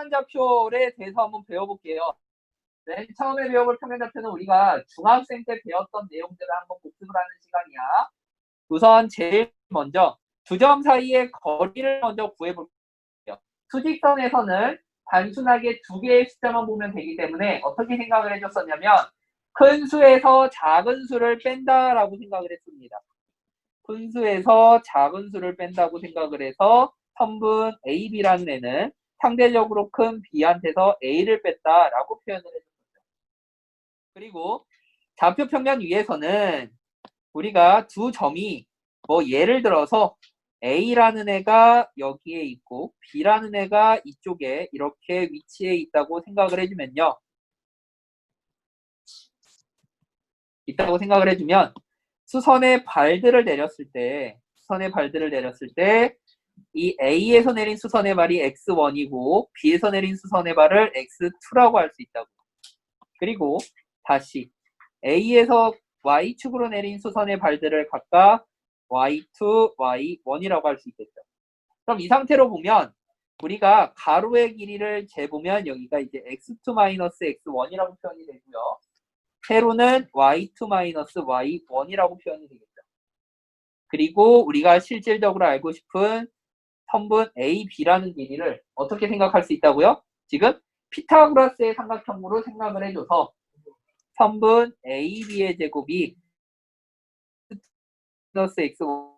평면좌표에 대해서 한번 배워볼게요. 맨 처음에 배워볼 평면좌표는 우리가 중학생 때 배웠던 내용들을 한번 복습을 하는 시간이야. 우선 제일 먼저 두 점 사이의 거리를 먼저 구해볼게요. 수직선에서는 단순하게 두 개의 숫자만 보면 되기 때문에 어떻게 생각을 해줬었냐면 큰 수에서 작은 수를 뺀다라고 생각을 했습니다. 큰 수에서 작은 수를 뺀다고 생각을 해서 선분 AB라는 애는 상대적으로 큰 B한테서 A를 뺐다라고 표현을 해줬습니다. 그리고 좌표 평면 위에서는 우리가 두 점이 뭐 예를 들어서 A라는 애가 여기에 있고 B라는 애가 이쪽에 이렇게 위치해 있다고 생각을 해주면요. 수선의 발들을 내렸을 때 이 A에서 내린 수선의 발이 X1이고 B에서 내린 수선의 발을 X2라고 할 수 있다고. 그리고 다시 A에서 Y축으로 내린 수선의 발들을 각각 Y2, Y1이라고 할 수 있겠죠. 그럼 이 상태로 보면 우리가 가로의 길이를 재보면 여기가 이제 X2-X1이라고 표현이 되고요. 세로는 Y2-Y1이라고 표현이 되겠죠. 그리고 우리가 실질적으로 알고 싶은 선분 AB라는 길이를 어떻게 생각할 수 있다고요? 지금 피타고라스의 삼각형으로 생각을 해줘서 선분 AB의 제곱이 마이너스 X1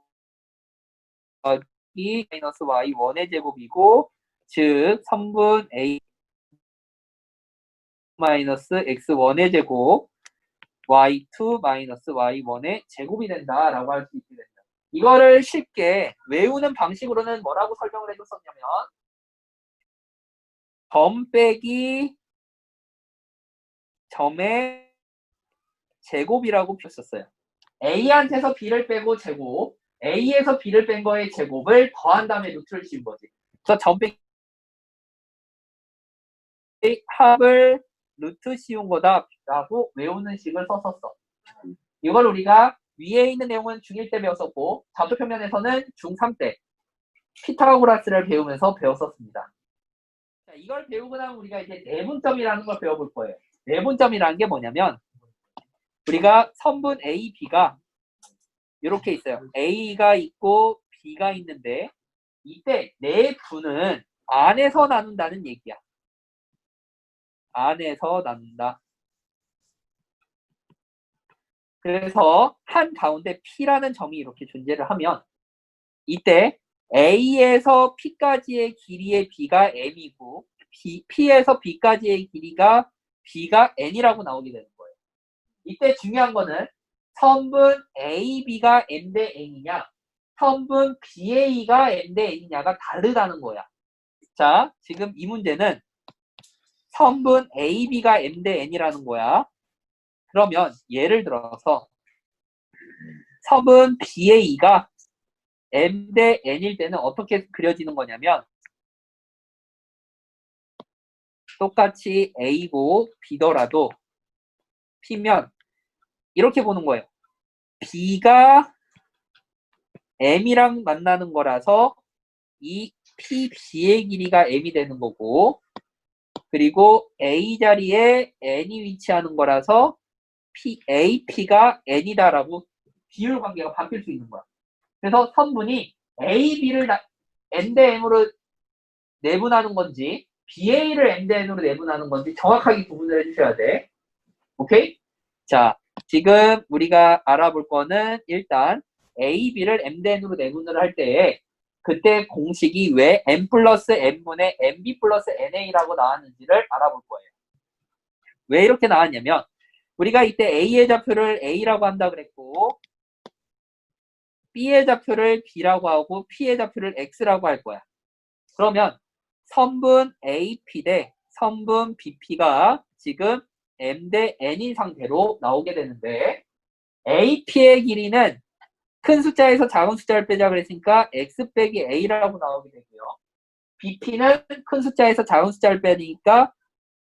마이너스 Y1의 제곱이고 즉 선분 A 마이너스 X1의 제곱 Y2 마이너스 Y1의 제곱이 된다라고 할 수 있게 된다. 이거를 쉽게 외우는 방식으로는 뭐라고 설명을 해줬었냐면 점 빼기 점의 제곱이라고 표현했었어요. A한테서 B를 빼고 제곱, A에서 B를 뺀 거의 제곱을 더한 다음에 루트를 씌운 거지. 그래서 점 빼기 합을 루트 씌운 거다라고 외우는 식을 썼었어. 이걸 우리가 위에 있는 내용은 중1 때 배웠었고 좌표 평면에서는 중3 때 피타고라스를 배우면서 배웠었습니다. 자, 이걸 배우고 나면 우리가 이제 내분점이라는 걸 배워볼 거예요. 내분점이라는 게 뭐냐면 우리가 선분 A, B가 이렇게 있어요. A가 있고 B가 있는데 이때 내분은 안에서 나눈다는 얘기야. 안에서 나눈다. 그래서 한 가운데 P라는 점이 이렇게 존재를 하면 이때 A에서 P까지의 길이의 B가 M이고 P에서 B까지의 길이가 B가 N이라고 나오게 되는 거예요. 이때 중요한 거는 선분 AB가 M 대 N이냐 선분 BA가 M 대 N이냐가 다르다는 거야. 자, 지금 이 문제는 선분 AB가 M 대 N이라는 거야. 그러면 예를 들어서 선분 BA가 M 대 N일 때는 어떻게 그려지는 거냐면 똑같이 A고 B더라도 P면 이렇게 보는 거예요. B가 M이랑 만나는 거라서 이 PB의 길이가 M이 되는 거고 그리고 A 자리에 N이 위치하는 거라서 AP가 N이다라고 비율 관계가 바뀔 수 있는 거야. 그래서 선분이 AB를 N 대 M으로 내분하는 건지 BA를 M 대 N으로 내분하는 건지 정확하게 구분을 해주셔야 돼. 오케이? 자, 지금 우리가 알아볼 거는 일단 AB를 M 대 N으로 내분을 할 때 그때 공식이 왜 M 플러스 N분의 MB 플러스 NA라고 나왔는지를 알아볼 거예요. 왜 이렇게 나왔냐면 우리가 이때 A의 좌표를 A라고 한다 그랬고 B의 좌표를 B라고 하고 P의 좌표를 X라고 할 거야. 그러면 선분 AP 대 선분 BP가 지금 M 대 N인 상태로 나오게 되는데 AP의 길이는 큰 숫자에서 작은 숫자를 빼자 그랬으니까 X 빼기 A라고 나오게 되고요. BP는 큰 숫자에서 작은 숫자를 빼니까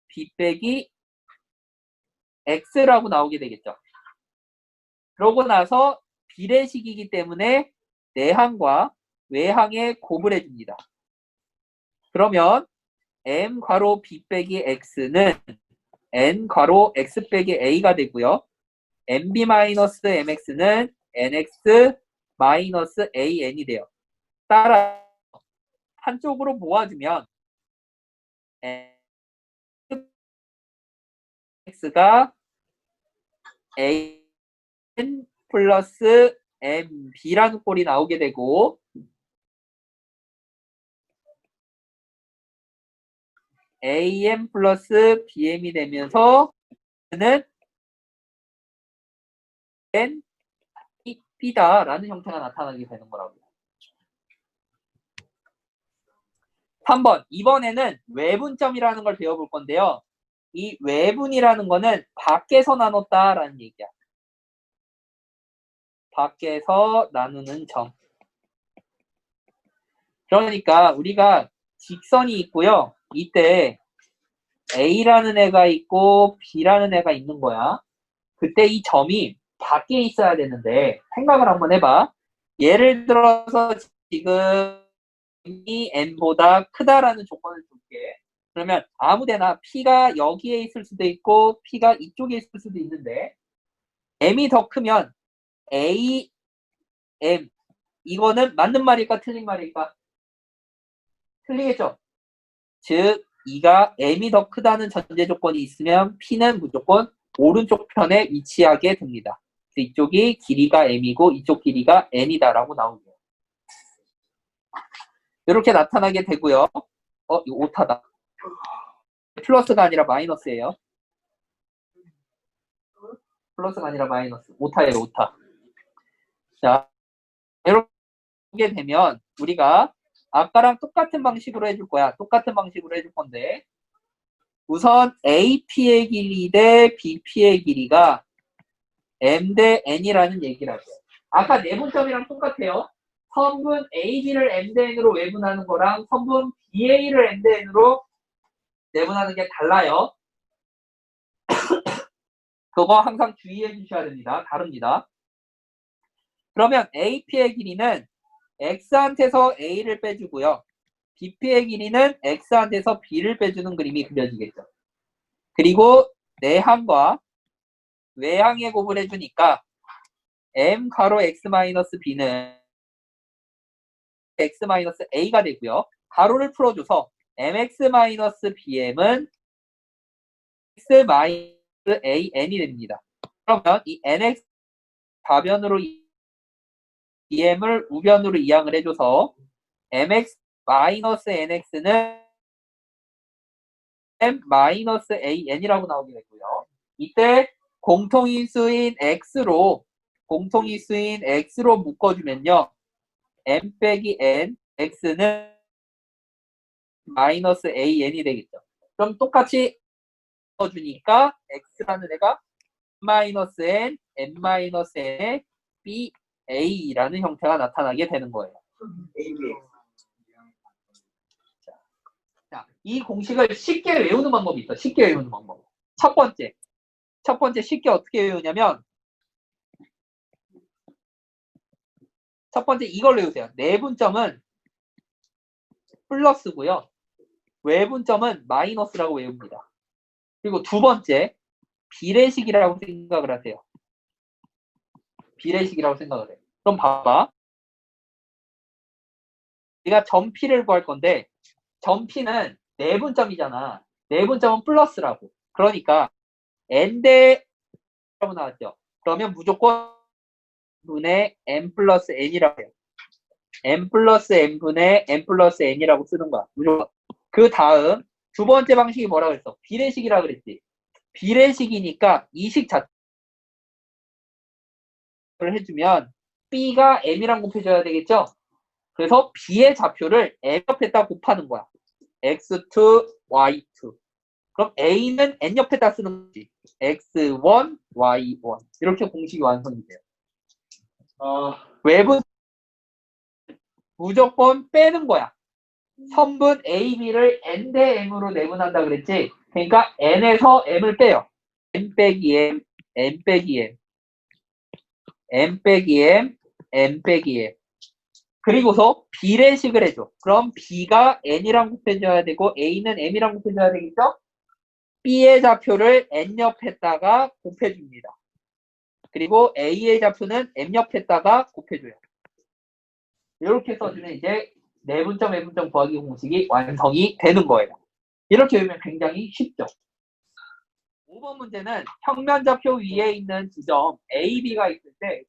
B 빼기 X라고 나오게 되겠죠. 그러고 나서 비례식이기 때문에 내항과 외항에 곱을 해줍니다. 그러면 m 괄호 b 빼기 x는 n 괄호 x 빼기 a가 되고요. mb 마이너스 mx는 nx 마이너스 an이 돼요. 따라 한쪽으로 모아주면 x가 a n 플러스 mb라는 꼴이 나오게 되고 am 플러스 bm이 되면서 는 n b다라는 형태가 나타나게 되는 거라고요. 3번 이번에는 외분점이라는 걸 배워볼 건데요. 이 외분이라는 거는 밖에서 나눴다라는 얘기야. 밖에서 나누는 점. 그러니까 우리가 직선이 있고요. 이때 A라는 애가 있고 B라는 애가 있는 거야. 그때 이 점이 밖에 있어야 되는데 생각을 한번 해봐. 예를 들어서 지금 이 n보다 크다라는 조건을 줄게. 그러면 아무데나 P가 여기에 있을 수도 있고 P가 이쪽에 있을 수도 있는데 M이 더 크면 A, M 이거는 맞는 말일까 틀린 말일까? 틀리겠죠? 즉 이가 M이 더 크다는 전제 조건이 있으면 P는 무조건 오른쪽 편에 위치하게 됩니다. 이쪽이 길이가 M이고 이쪽 길이가 N이다라고 나오고요. 이렇게 나타나게 되고요. 이거 오타다. 플러스가 아니라 마이너스예요. 플러스가 아니라 마이너스. 오타예요, 오타. 자, 이렇게 되면 우리가 아까랑 똑같은 방식으로 해줄 거야. 똑같은 방식으로 해줄 건데 우선 AP의 길이 대 BP의 길이가 M 대 N이라는 얘기를 하죠. 아까 내분점이랑 똑같아요. 선분 AB를 M 대 N으로 외분하는 거랑 선분 BA를 M 대 N으로 내분하는 게 달라요. 그거 항상 주의해 주셔야 됩니다. 다릅니다. 그러면 AP의 길이는 X한테서 A를 빼주고요. BP의 길이는 X한테서 B를 빼주는 그림이 그려지겠죠. 그리고 내항과 외항의 곱을 해주니까 M 가로 X-B는 X-A가 되고요. 가로를 풀어줘서 MX-BM은 X-AN이 됩니다. 그러면 이 NX 좌변으로 BM을 우변으로 이항을 해줘서 MX-NX는 M-AN이라고 나오게 되고요. 이때 공통인수인 X로 묶어주면요. M 빼기 N, X는 마이너스 AN이 되겠죠. 그럼 똑같이 묶어주니까 X라는 애가 마이너스 N, N-N의 BA라는 형태가 나타나게 되는 거예요. 자, 이 공식을 쉽게 외우는 방법이 있어. 쉽게 외우는 방법. 첫 번째 쉽게 어떻게 외우냐면 첫 번째 이걸 외우세요. 내분점은 플러스고요. 외분점은 마이너스라고 외웁니다. 그리고 두 번째 비례식이라고 생각을 하세요. 비례식이라고 생각을 해요. 그럼 봐봐. 우리가 점 P를 구할 건데 점 P는 내분점이잖아. 내분점은 플러스라고. 그러니까 N대라고 나왔죠. 그러면 무조건 분의 N 플러스 N이라고 해요. N 플러스 N분의 N 플러스 N이라고 쓰는 거야. 무조건. 그 다음 두 번째 방식이 뭐라고 했어? 비례식이라고 그랬지. 비례식이니까 이식 자체를 해주면 B가 M이랑 곱해줘야 되겠죠? 그래서 B의 좌표를 M 옆에다 곱하는 거야. X2, Y2. 그럼 A는 N 옆에다 쓰는 거지. X1, Y1. 이렇게 공식이 완성이 돼요. 외분 무조건 빼는 거야. 선분 A, B를 N 대 M으로 내분한다 그랬지. 그러니까 N에서 M을 빼요. M 빼기 M, M 빼기 M, M 빼기 M, M 빼기 M. 그리고서 비례식을 해줘. 그럼 B가 N이랑 곱해줘야 되고 A는 M이랑 곱해줘야 되겠죠? B의 좌표를 N 옆에다가 곱해줍니다. 그리고 A의 좌표는 M 옆에다가 곱해줘요. 이렇게 써주면 이제 내분점, 외분점 구하기 공식이 완성이 되는 거예요. 이렇게 외우면 굉장히 쉽죠. 5번 문제는 평면좌표 위에 있는 지점 A, B가 있을 때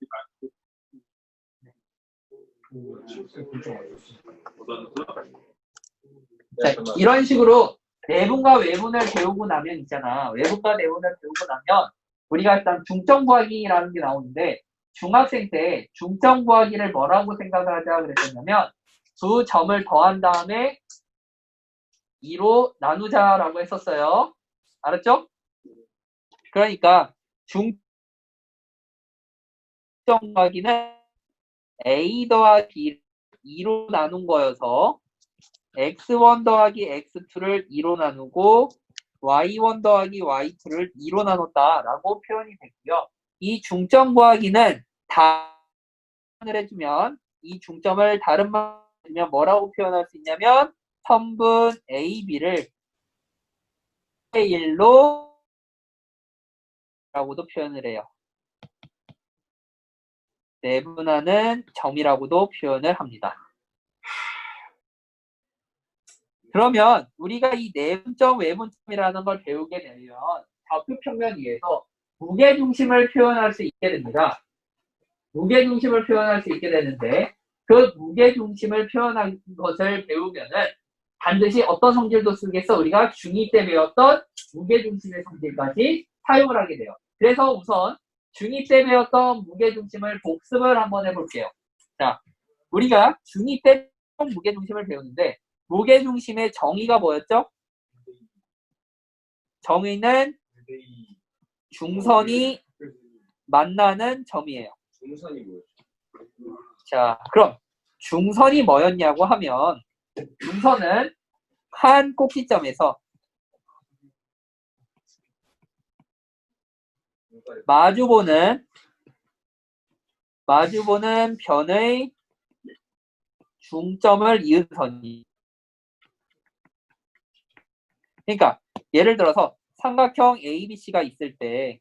자, 이런 식으로 내분과 외분을 배우고 나면 있잖아. 외분과 내분을 배우고 나면 우리가 일단 중점 구하기라는 게 나오는데 중학생 때 중점 구하기를 뭐라고 생각을 하자 그랬었냐면 두 점을 더한 다음에 2로 나누자라고 했었어요. 알았죠? 그러니까 중점 구하기는 A 더하기 2로 나눈 거여서 x1 더하기 x2를 2로 나누고 y1 더하기 y2를 2로 나눴다라고 표현이 되고요. 이 중점 구하기는 다를 해주면 이 중점을 다른 말로 해주면 뭐라고 표현할 수 있냐면 선분 A, B를 1로 라고도 표현을 해요. 내분하는 점이라고도 표현을 합니다. 그러면 우리가 이 내분점, 외분점이라는 걸 배우게 되면 좌표평면 위에서 무게중심을 표현할 수 있게 됩니다. 무게중심을 표현할 수 있게 되는데 그 무게중심을 표현한 것을 배우면은 반드시 어떤 성질도 쓰겠어? 우리가 중2 때 배웠던 무게중심의 성질까지 사용을 하게 돼요. 그래서 우선 중2 때 배웠던 무게중심을 복습을 한번 해볼게요. 자, 우리가 중2 때 무게중심을 배우는데 무게중심의 정의가 뭐였죠? 정의는 중선이 만나는 점이에요. 중선이 뭐예요? 자, 그럼 중선이 뭐였냐고 하면 중선은 한 꼭지점에서 마주보는 변의 중점을 이은 선이. 그러니까 예를 들어서 삼각형 ABC가 있을 때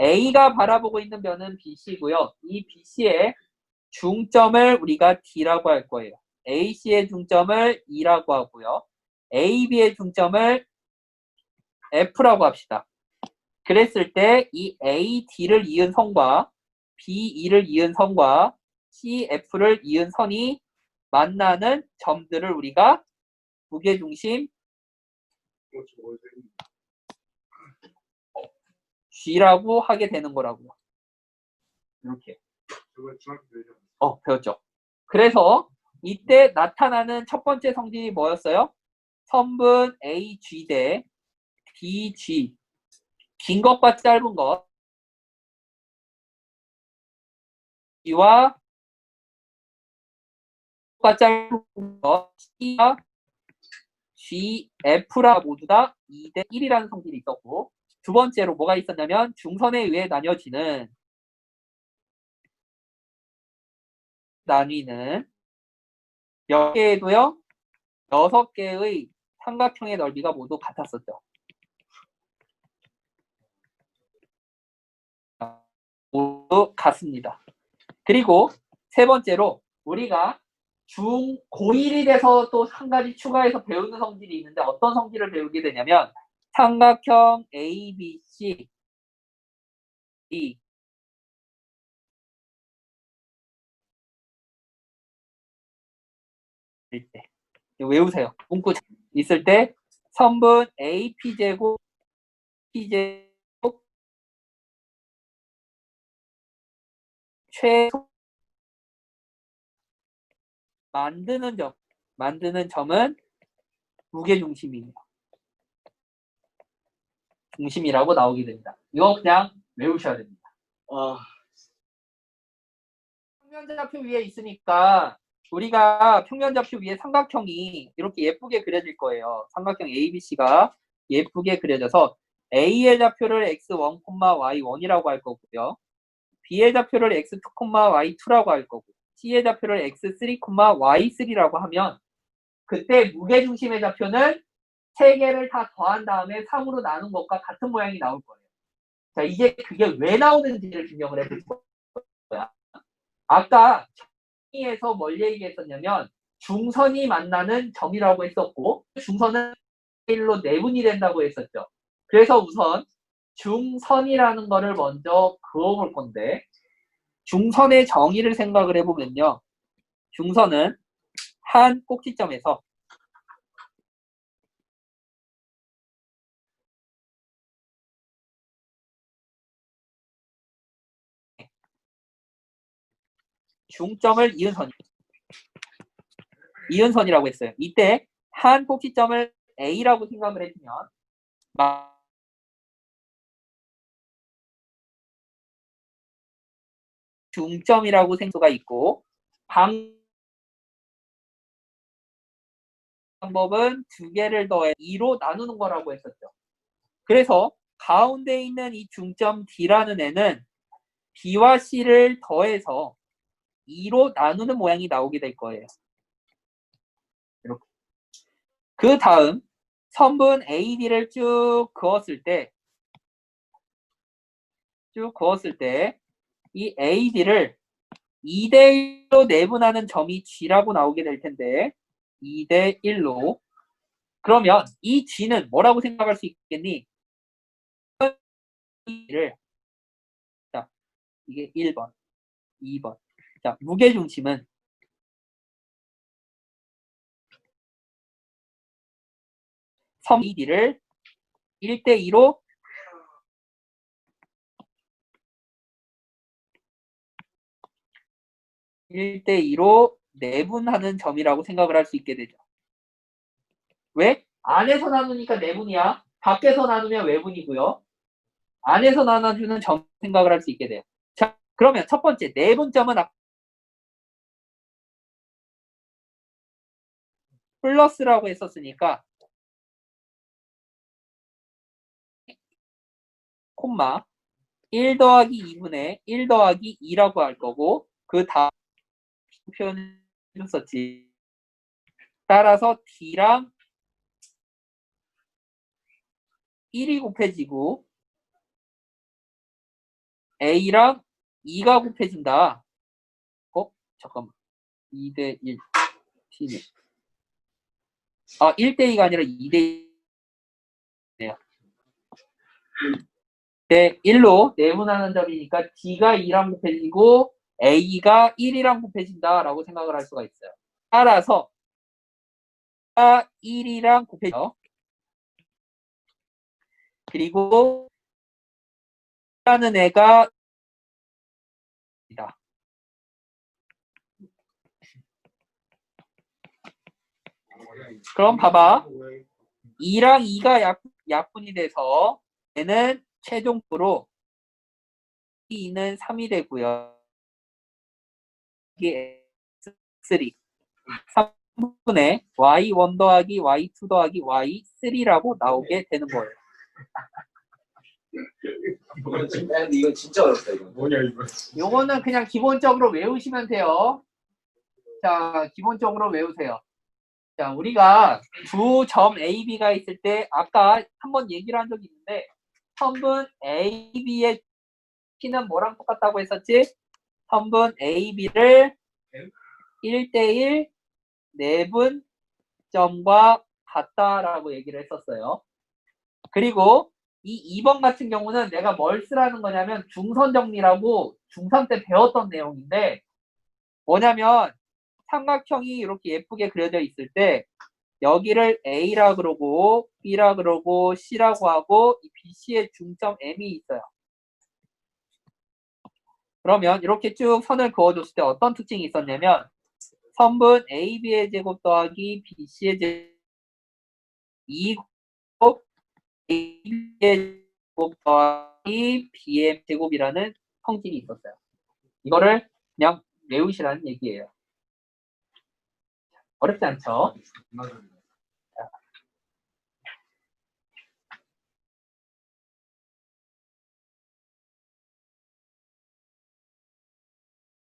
A가 바라보고 있는 변은 BC고요. 이 BC의 중점을 우리가 D라고 할 거예요. AC의 중점을 E라고 하고요. AB의 중점을 F라고 합시다. 그랬을 때 이 AD를 이은 선과 BE를 이은 선과 CF를 이은 선이 만나는 점들을 우리가 무게중심 G라고 하게 되는 거라고요. 이렇게. 배웠죠. 그래서 이때 나타나는 첫 번째 성질이 뭐였어요? 선분 AG 대 BG. 긴 것과 짧은 것. G와 짧은 것. C와 GF라 모두 다 2대 1이라는 성질이 있었고 두 번째로 뭐가 있었냐면 중선에 의해 나뉘는 몇 개에도요 6개의 삼각형의 넓이가 모두 같았었죠. 모두 같습니다. 그리고 세 번째로 우리가 고1이 돼서 또 한 가지 추가해서 배우는 성질이 있는데 어떤 성질을 배우게 되냐면 삼각형 ABC 있을 때 외우세요. 문구 있을 때 선분 AP제곱 P제곱 최소 만드는 점은 무게중심이에요. 중심이라고 나오게 됩니다. 이거 그냥 외우셔야 됩니다. 평면좌표 위에 있으니까 우리가 평면좌표 위에 삼각형이 이렇게 예쁘게 그려질 거예요. 삼각형 ABC가 예쁘게 그려져서 A의 좌표를 x1, y1이라고 할 거고요. B의 좌표를 x2, y2라고 할 거고 C의 좌표를 x3, y3라고 하면 그때 무게중심의 좌표는 세 개를 다 더한 다음에 3으로 나눈 것과 같은 모양이 나올 거예요. 자, 이제 그게 왜 나오는지를 증명을 해볼 거야. 아까 정의에서 뭘 얘기했었냐면 중선이 만나는 점이라고 했었고 중선은 1로 내분이 된다고 했었죠. 그래서 우선 중선이라는 거를 먼저 그어볼 건데 중선의 정의를 생각을 해보면요. 중선은 한 꼭지점에서 중점을 이은선이라고 했어요. 이때 한 꼭지점을 A라고 생각을 해주면 중점이라고 생각가 있고 방법은 두 개를 더해 2로 나누는 거라고 했었죠. 그래서 가운데 있는 이 중점 D라는 애는 B와 C를 더해서 2로 나누는 모양이 나오게 될 거예요. 이렇게. 그 다음 선분 AD를 쭉 그었을 때 이 AD를 2대1로 내분하는 점이 G라고 나오게 될 텐데 2대1로 그러면 이 G는 뭐라고 생각할 수 있겠니? 자, 이게 1번, 2번. 자, 무게중심은 섬 AD를 1대2로 내분하는 점이라고 생각을 할 수 있게 되죠. 왜? 안에서 나누니까 내분이야. 밖에서 나누면 외분이고요. 안에서 나눠주는 점 생각을 할 수 있게 돼요. 자, 그러면 첫 번째 내분점은 플러스라고 했었으니까 콤마 1 더하기 2분의 1 더하기 2라고 할 거고 그 다음 표현을 썼지. 따라서 D랑 1이 곱해지고 A랑 2가 곱해진다. 잠깐만. 2대1 T는 1대2가 아니라 2대1이네요. 네, 1로 내분하는 점이니까 D가 2랑 곱해지고 A가 1이랑 곱해진다라고 생각을 할 수가 있어요. 따라서 D가 1이랑 곱해져. 그리고 라는 애가 그럼 봐봐. 2랑 2가 약분이 돼서 얘는 최종적으로 2는 3이 되고요. 이게 x3 3분의 y1 더하기 y2 더하기 y3라고 나오게 되는 거예요. 이거 진짜 어렵다. 이거. 뭐냐 이거. 요거는 그냥 기본적으로 외우시면 돼요. 자, 기본적으로 외우세요. 자, 우리가 두 점 A, B가 있을 때 아까 한번 얘기를 한 적이 있는데 선분 A, B의 P는 뭐랑 똑같다고 했었지? 선분 A, B를 1대1 내분 점과 같다라고 얘기를 했었어요. 그리고 이 2번 같은 경우는 내가 뭘 쓰라는 거냐면 중선 정리라고 중3 때 배웠던 내용인데 뭐냐면 삼각형이 이렇게 예쁘게 그려져 있을 때 여기를 A라 그러고 B라 그러고 C라고 하고 이 BC의 중점 M이 있어요. 그러면 이렇게 쭉 선을 그어줬을 때 어떤 특징이 있었냐면 선분 AB의 제곱 더하기 BC의 제곱 2곱 A의 제곱 더하기 B의 제곱이라는 성질이 있었어요. 이거를 그냥 외우시라는 얘기예요. 어렵지 않죠?